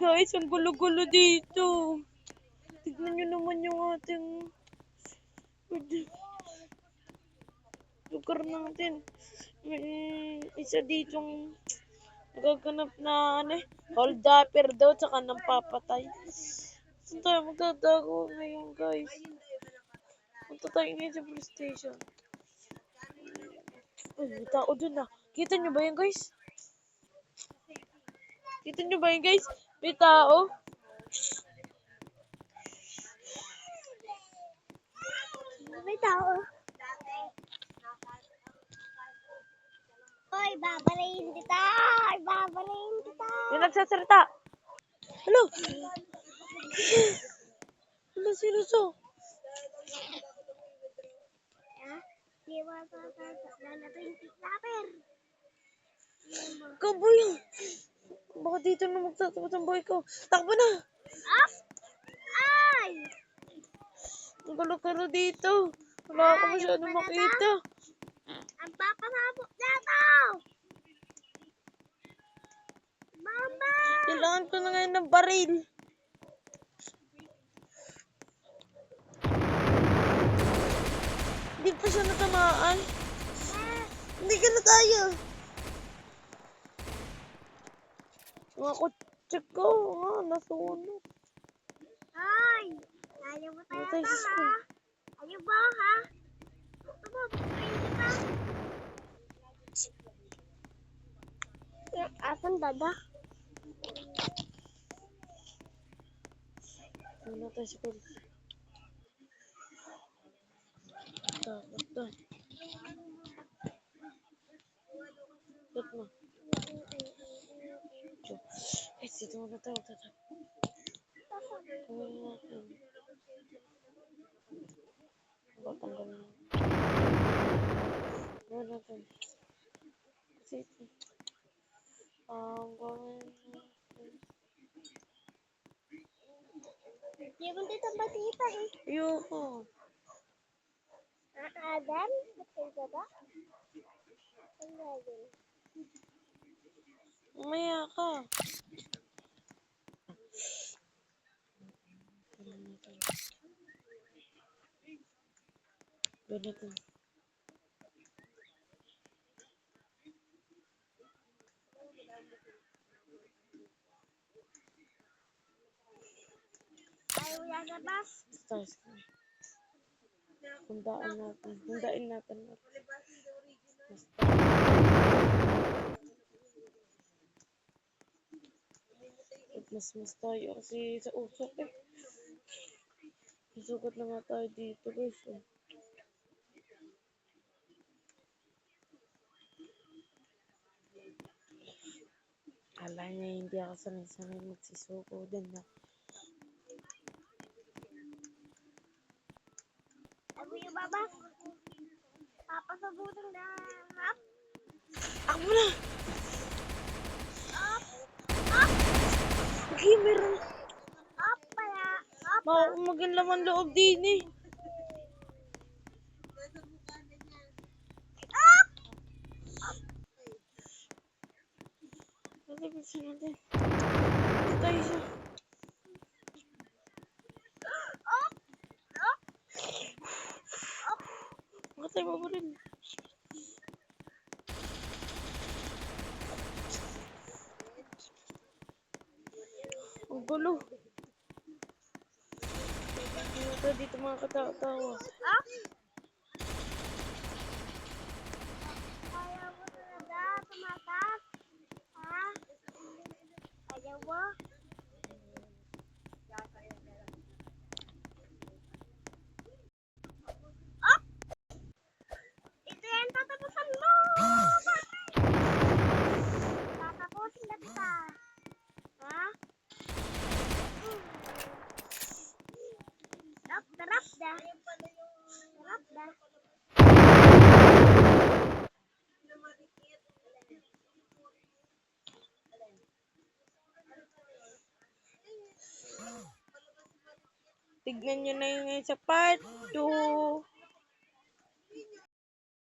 Guys, ang gulo-gulo dito. Tignan nyo naman yung ating lugar natin. May isa ditong nagaganap na hold upper daw tsaka nang papatay. Saan tayo magtatago ngayon, guys? Punta tayo ngayon sa police station. Ay, may tao dun ah. Kita nyo ba yan, guys? Kita nyo ba yan, guys? May tao. May tao. Hoy, babarayin kita! Babarayin kita! May nagsasalita. Hello? Hello, sino to? Di ba sasaklan na 20 slapper? Kaboy. Baka dito na magtatapos ang buhay ko. Takbo na! Up! Ay! Ang gulo-gulo dito. Wala ako masyadong makita. Ang papasabot na to! Mama! Kailangan ko na ngayon ng baril. Hindi pa siya natamaan. Hindi ka na tayo. Mga kotse ko, nasunog. Ay! Ayaw mo tayo Matay to, sa ha? school. Ayaw ba, ha? Ito mo, babarayin kita. Asan dada? Ano tayo sa school? Takot na. Ba't mo? Guys, dito muna tayo. Tanggalin natin. Tanggalin natin. Gawin natin. Kasi ito. Gawin natin. Di mo dito batita, eh. Ayoko. Adam? Ba't kayo dada? Ang gagawin? Umaya ka. Gawin natin. Ayaw yan na ba? Stars. Hundain natin. Hundain natin. Basta. Mas tayo kasi sa usok eh. Isugot na nga tayo dito guys. Kala niya hindi ako sanay-sanay magsisuko din na. Ako yung baba. Papasabutan na. Hap. Ako na! Up. Up. Okay, meron. Up pala. Up. Maging laman loob din eh. Up. Kasi gusto natin. Tayo siya. Up. Up. Up. Baka tayo mabaril. Ang gulo. Dito mga katawa-tawa. Up. Ayaw mo talaga. Tumatas. Ha? Ayaw mo? Up. Ito yan. Tatapusan mo. Tatapusin na kita. Ha? Darap dah. Darap dah. Tignan nyo na yun ngayon sa part 2.